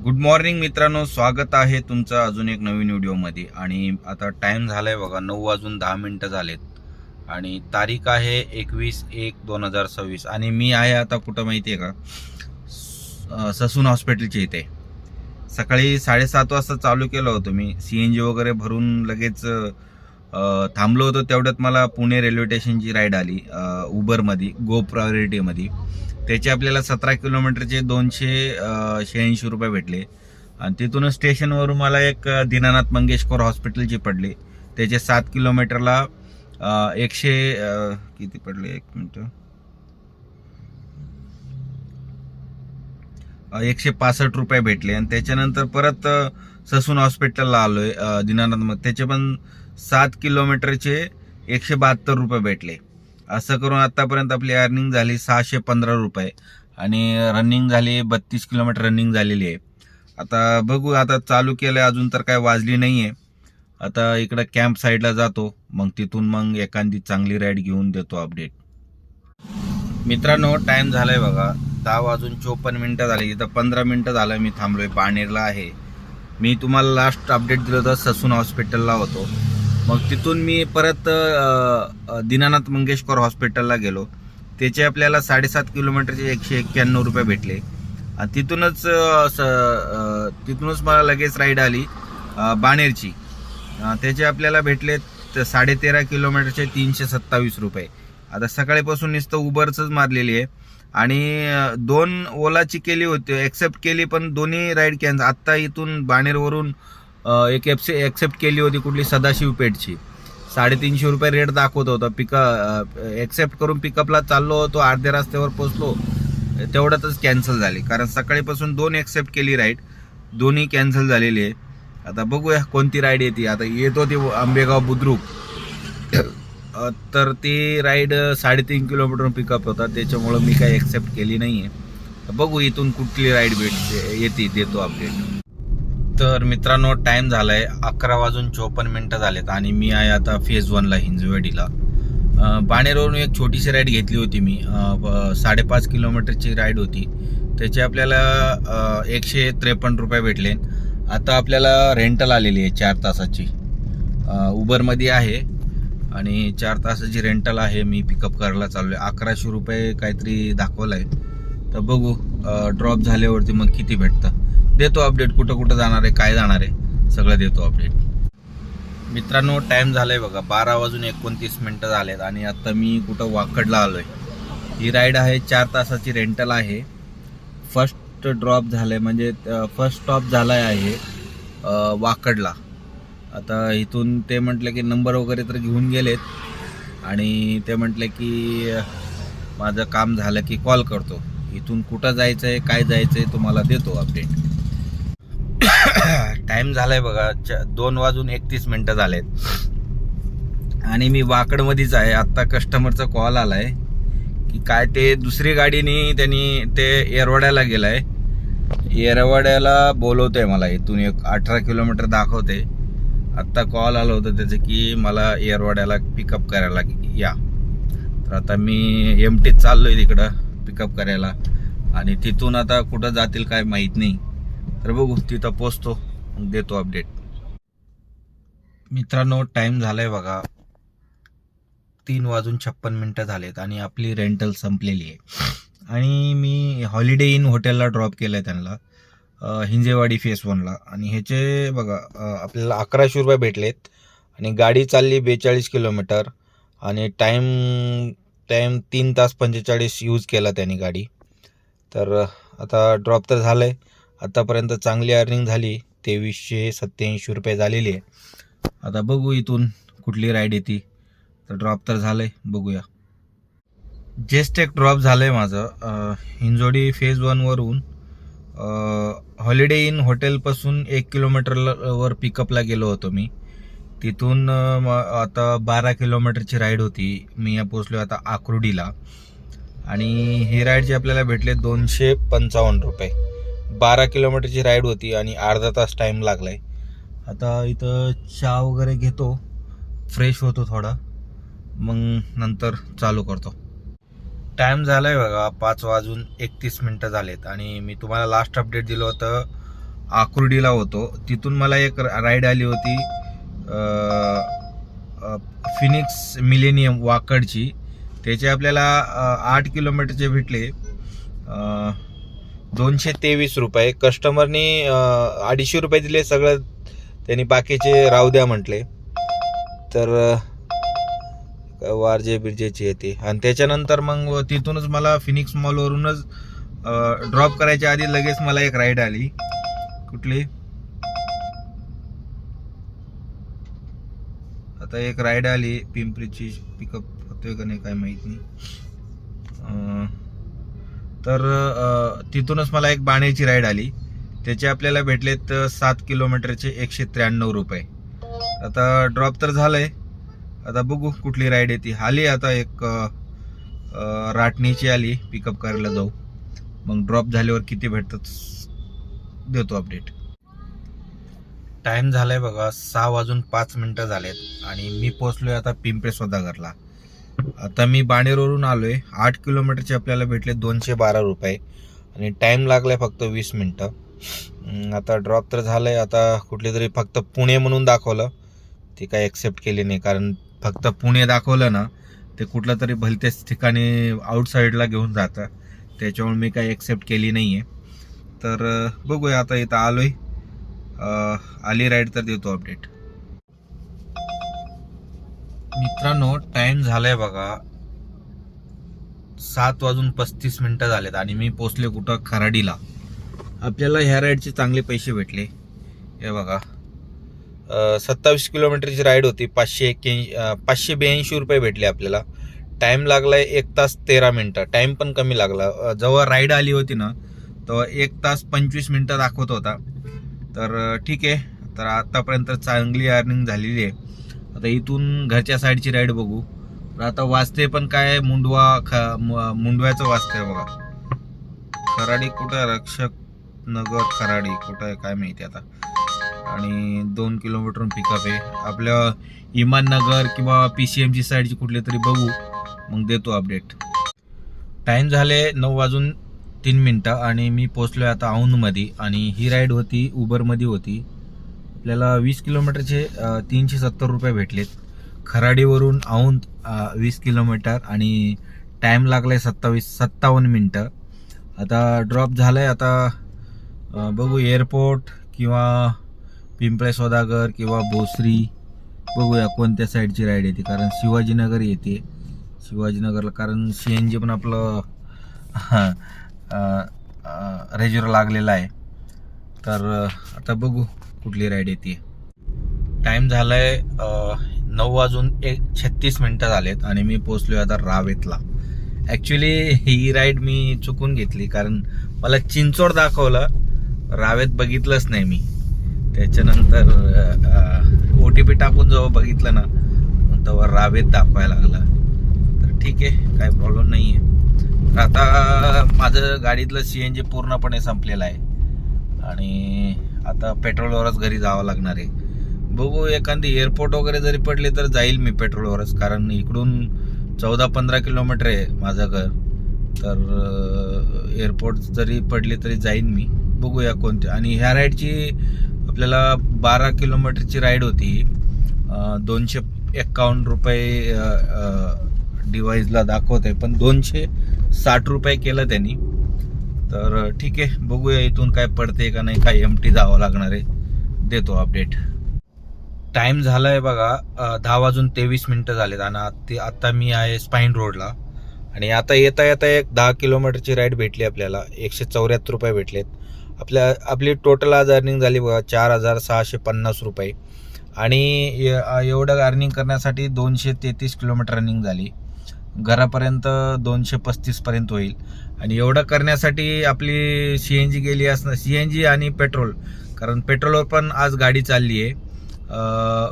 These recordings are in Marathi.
गुड मॉर्निंग मित्रांनो, स्वागत आहे तुमचं अजून एक नवीन व्हिडिओमध्ये. आणि आता टाइम झालाय बघा 9:10 झालेत आणि तारीख आहे 21/1/2026 आणि मी आहे आता कुठं माहिती आहे का, ससून हॉस्पिटलच्या इथे. सकाळी 7:30 वाजता चालू केलं होतं मी. CNG वगैरे भरून लगेच थांबलो होतो. तेवढ्यात मला पुणे रेल्वे स्टेशनची राईड आली उबरमध्ये, गो प्रायोरिटीमध्ये. त्याचे आपल्याला 17 किलोमीटरचे 286 रुपये भेटले आणि तिथूनच स्टेशनवरून मला एक दीनानाथ मंगेशकर हॉस्पिटलची पडली. त्याचे 7 किलोमीटरला 100 किती पडले, एक मिनिट, 165 रुपये भेटले. आणि त्याच्यानंतर परत ससून हॉस्पिटलला आलोय दीनानाथ, मग त्याचे पण 7 किलोमीटरचे 172 रुपये भेटले. असं करून आतापर्यंत आपली अर्निंग झाली 615 रुपये आणि रनिंग झाली 32 किलोमीटर रनिंग झालेली आहे. आता बघू, आता चालू केलं आहे, अजून तर काय वाजली नाही आहे. आता इकडं कॅम्प साईडला जातो, मग तिथून मग एखादी चांगली राईड घेऊन देतो अपडेट. मित्रांनो, टाइम झालाय बघा 10:54 झाले. इथं 15 मिनिटं झालं मी थांबलोय, बाणेरला आहे. मी तुम्हाला लास्ट अपडेट दिलं होतं ससून हॉस्पिटलला होतो. मग तिथून मी परत दीनानाथ मंगेशकर हॉस्पिटलला गेलो. त्याचे आपल्याला 7.5 किलोमीटरचे 191 रुपये भेटले. तिथूनच मला लगेच राईड आली बाणेरची. त्याचे आपल्याला भेटले 13.5 किलोमीटरचे 327 रुपये. आता सकाळीपासून नुसतं उबरच मारलेली आहे आणि 2 ओलाची केली होती, एक्सेप्ट केली, पण दोन्ही राईड कॅन्सल. आत्ता इथून बाणेरवरून एक एक्सेप्ट केली होती कुठली, सदाशिव पेठची. 350 रुपये रेट दाखवत होता. एक्सेप्ट करून पिकअपला चाललो होतो, अर्ध्या रस्त्यावर पोचलो, तेवढ्यातच कॅन्सल झाली. कारण सकाळीपासून 2 एक्सेप्ट केली राईड, दोन्ही कॅन्सल झालेली आहे. आता बघूया कोणती राईड येते. आता येत होती आंबेगाव बुद्रुक, तर ती राईड 3.5 किलोमीटर पिकअप होता, त्याच्यामुळं मी काही एक्सेप्ट केली नाही आहे. बघू इथून कुठली राईड येते, देतो अपडेट. तर मित्रांनो, टाइम झालाय 11:54 झालेत आणि मी आहे आता फेज 1ला हिंजवडीला. बाणेरवरून एक छोटीशी राईड घेतली होती मी, 5.5 किलोमीटरची राईड होती. त्याचे आपल्याला 153 रुपये भेटले. आता आपल्याला रेंटल आलेली आहे 4 तासाची, उबरमध्ये आहे आणि 4 तासाची रेंटल आहे. मी पिकअप करायला चाललोय. 1100 रुपये काहीतरी दाखवलाय. तर बघू ड्रॉप झाल्यावरती मग किती भेटतं, देतो अपडेट. कुठं कुठं जाणार आहे, काय जाणार आहे, सगळं देतो अपडेट. मित्रांनो, टाइम झालाय बघा 12:29 झालेत आणि आता मी कुठं वाकडला आलोय. ही राईड आहे 4 तासाची रेंटल आहे. फर्स्ट ड्रॉप झालाय, म्हणजे फर्स्ट स्टॉप झालाय आहे वाकडला. आता इथून ते म्हटलं की नंबर वगैरे तर घेऊन गेलेत आणि ते म्हटले की माझं काम झालं की कॉल करतो. इथून कुठं जायचं आहे, काय जायचं आहे, तुम्हाला देतो अपडेट. टाइम झालाय बघा 2:31 झालेत आणि मी वाकडमध्येच आहे. आत्ता कस्टमरचा कॉल आलाय की काय ते दुसरी गाडीने त्यांनी ते येरवड्याला गेलाय. येरवड्याला बोलवतोय मला, इथून एक 18 किलोमीटर दाखवते. आत्ता कॉल आला होता त्याचं की मला येरवड्याला पिकअप करायला या. तर आता मी एमटीत चाललोय तिकडं पिकअप करायला आणि तिथून आता कुठं जातील काय माहीत नाही. तर बघू, तिथं पोचतो, देतो अपडेट. मित्रांनो, टाइम झालाय बघा 3:56 झालेत आणि आपली रेंटल संपलेली आहे. आणि मी हॉलिडे इन हॉटेलला ड्रॉप केलंय त्यांना, हिंजेवाडी फेस 1ला. आणि ह्याचे बघा आपल्याला 1100 रुपये भेटलेत आणि गाडी चालली 42 किलोमीटर आणि टाइम 3 तास 45 यूज केला त्यांनी गाडी. तर आता ड्रॉप तर झालंय. आतापर्यंत चांगली अर्निंग झाली, 2387 रुपये झालेली आहे. आता बघू इथून कुठली राईड येते. तर ड्रॉप तर झालंय, बघूया. जस्ट एक ड्रॉप झालंय माझं हिंजोडी फेज 1वरून. हॉलिडे इन हॉटेलपासून 1 किलोमीटरवर पिकअपला गेलो होतो मी. तिथून आता 12 किलोमीटरची राईड होती. मी पोचलो आता आकुर्डीला आणि ही राईडचे आपल्याला भेटले 255 रुपये. 12 किलोमीटरची राईड होती आणि अर्धा तास टाइम लागलाय. आता इथं चहा वगैरे घेतो, फ्रेश होतो थोडा, मग नंतर चालू करतो. टाइम झालाय बघा 5:31 झालेत आणि मी तुम्हाला लास्ट अपडेट दिलं होतं आकुर्डीला होतो. तिथून मला एक राईड आली होती फिनिक्स मिलेनियम वाकडची. त्याचे आपल्याला 8 किलोमीटरचे भेटले 223 रुपये. कस्टमरनी 250 रुपये दिले, सगळं त्यांनी बाकीचे राहू द्या म्हटले. तर वारजे बिरजेची येते. आणि त्याच्यानंतर मग तिथूनच मला फिनिक्स मॉलवरूनच ड्रॉप करायच्या आधी लगेच मला एक राईड आली. कुठली आता एक राईड आली पिंपरीची, पिकअप होतोय का नाही काय माहित नाही. तर तिथूनच मला एक बाणेची राईड आली. त्याचे आपल्याला भेटलेत 7 किलोमीटरचे 193 रुपये. आता ड्रॉप तर झालंय, आता बघू कुठली राईड येते. आली आता एक राटणीची आली, पिकअप करायला जाऊ. मग ड्रॉप झाल्यावर किती भेटतात देतो अपडेट. टाइम झालाय बघा 6:05 झालेत आणि मी पोहोचलोय आता पिंपरी सौदागरला. आता मी बाणेरवरून आलोय. 8 किलोमीटरचे आपल्याला भेटले 212 रुपये आणि टाइम लागलाय फक्त 20 मिनिटं. आता ड्रॉप तर झालंय. आता कुठली तरी फक्त पुणे म्हणून दाखवलं, ते काय ॲक्सेप्ट केली नाही. कारण फक्त पुणे दाखवलं ना ते कुठलं तरी भलतेच ठिकाणी आउटसाईडला घेऊन जातं, त्याच्यामुळे मी काही ॲक्सेप्ट केली नाही आहे. तर बघूया आता इथं आलोय. आली राईड तर देतो अपडेट. मित्रांनो टाइम झालाय बघा 7:35 झालेत आणि मी पोचले कुठं, खराडीला. आपल्याला ह्या राईडचे चांगले पैसे भेटले. हे बघा 27 किलोमीटरची राईड होती. 582 रुपये भेटले आपल्याला. टाइम लागलाय 1 तास 13 मिनिटं. टाइम पण कमी लागला. जेव्हा राईड आली होती ना तेव्हा 1 तास 25 मिनिटं दाखवत होता. तर ठीक आहे. तर आतापर्यंत चांगली अर्निंग झालेली आहे. आता इथून घरच्या साईडची राईड बघू. आता वाजते पण काय, मुंडव्याचं वाजतंय बघा. खराडी कुठं, रक्षक नगर खराडी कुठं आहे काय माहिती आता. आणि 2 किलोमीटरहून पिकअप आहे. आपल्या इमाननगर किंवा PCMची साईडची कुठली तरी बघू, मग देतो अपडेट. टाइम झाले 9:03 आणि मी पोचलोय आता औंधमध्ये. आणि ही राईड होती उबरमध्ये होती. आपल्याला 20 किलोमीटरचे 370 रुपये भेटलेत. खराडीवरून औंध 20 किलोमीटर आणि टाइम लागलाय 57 मिनिटं. आता ड्रॉप झालाय. आता बघू एअरपोर्ट किंवा पिंपळे सौदागर किंवा भोसरी, बघूया कोणत्या साईडची राईड येते. कारण शिवाजीनगर येते, शिवाजीनगरला. कारण CNG पण आपलं रेज्युलर लागलेला आहे. तर आता बघू कुठली राईड येते. टाइम झालाय 9:36 झालेत आणि मी पोचलोय आता रावेतला. ॲक्च्युली ही राईड मी चुकून घेतली, कारण मला चिंचोड दाखवलं, रावेत बघितलंच नाही मी. त्याच्यानंतर OTP टाकून जेव्हा बघितलं ना तेव्हा रावेत दाखवायला लागलं. तर ठीक आहे, काही प्रॉब्लेम नाही आहे. आता माझं गाडीतलं CNG पूर्णपणे संपलेलं आहे आणि आता पेट्रोलवरच घरी जावं लागणार आहे. बघू एखादी एअरपोर्ट वगैरे जरी पडले तर जाईल मी पेट्रोलवरच, कारण इकडून 14-15 किलोमीटर आहे माझं घर. तर एअरपोर्ट जरी पडले तरी जाईन मी. बघूया कोणते. आणि ह्या राईडची आपल्याला 12 किलोमीटरची राईड होती. 251 रुपये डिव्हाइसला दाखवत आहे, पण 260 रुपये केलं त्यांनी. तर ठीक आहे, बघूया इथून काय पडते का नाही. काय MT जावं लागणार आहे, देतो अपडेट. टाइम झालाय बघा 10:23 झालेत आणि आता मी आहे स्पाईन रोडला. आणि आता येता येता एक 10 किलोमीटरची राईड भेटली आपल्याला. 174 रुपये भेटलेत. आपली टोटल आज अर्निंग झाली बघा 4,650 रुपये. आणि एवढं अर्निंग करण्यासाठी 233 किलोमीटर रनिंग झाली. घरापर्यंत 235 पर्यंत होईल. आणि एवढं करण्यासाठी आपली CNG गेली असणार, CNG आणि पेट्रोल. कारण पेट्रोलवर पण आज गाडी चालली आहे.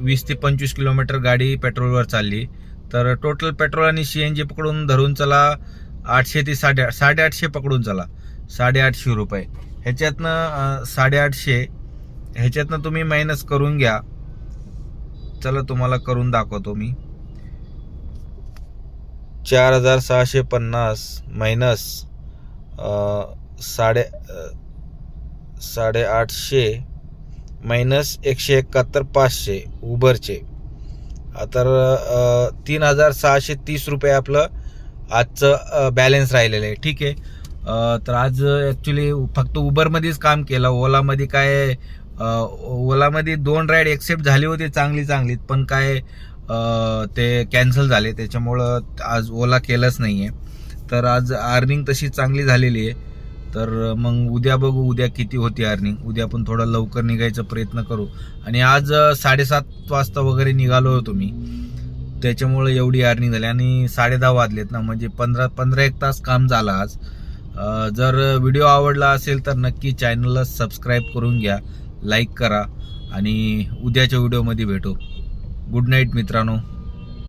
20 ते 25 किलोमीटर गाडी पेट्रोलवर चालली. तर टोटल पेट्रोल आणि CNG पकडून धरून चला 800 ते 850 पकडून चला 850 रुपये. ह्याच्यातनं 850 ह्याच्यातनं तुम्ही मायनस करून घ्या. चला तुम्हाला करून दाखवतो मी. 4,650 मायनस 850 मायनस 171 500 उबरचे, तर 3630 रुपये आपलं आजचं बॅलन्स राहिलेलं आहे. ठीक आहे. तर आज ॲक्च्युली फक्त उबरमध्येच काम केलं. ओलामध्ये काय ओलामध्ये 2 राईड एक्सेप्ट झाली होती चांगली, पण काय ते कॅन्सल झाले, त्याच्यामुळं आज ओला केलंच नाही आहे. तर आज अर्निंग तशी चांगली झालेली आहे. तर मग उद्या बघू उद्या किती होती अर्निंग. उद्या पण थोडा लवकर निघायचा प्रयत्न करू. आणि आज 7:30 वाजता वगैरे निघालो होतो मी, त्याच्यामुळे एवढी अर्निंग झाली. आणि 10:30 वाजलेत ना, म्हणजे 15-1 तास काम झालं आज. जर व्हिडिओ आवडला असेल तर नक्की चॅनलला सबस्क्राईब करून घ्या, लाईक करा आणि उद्याच्या व्हिडिओमध्ये भेटू. गुड नाईट मित्रांनो.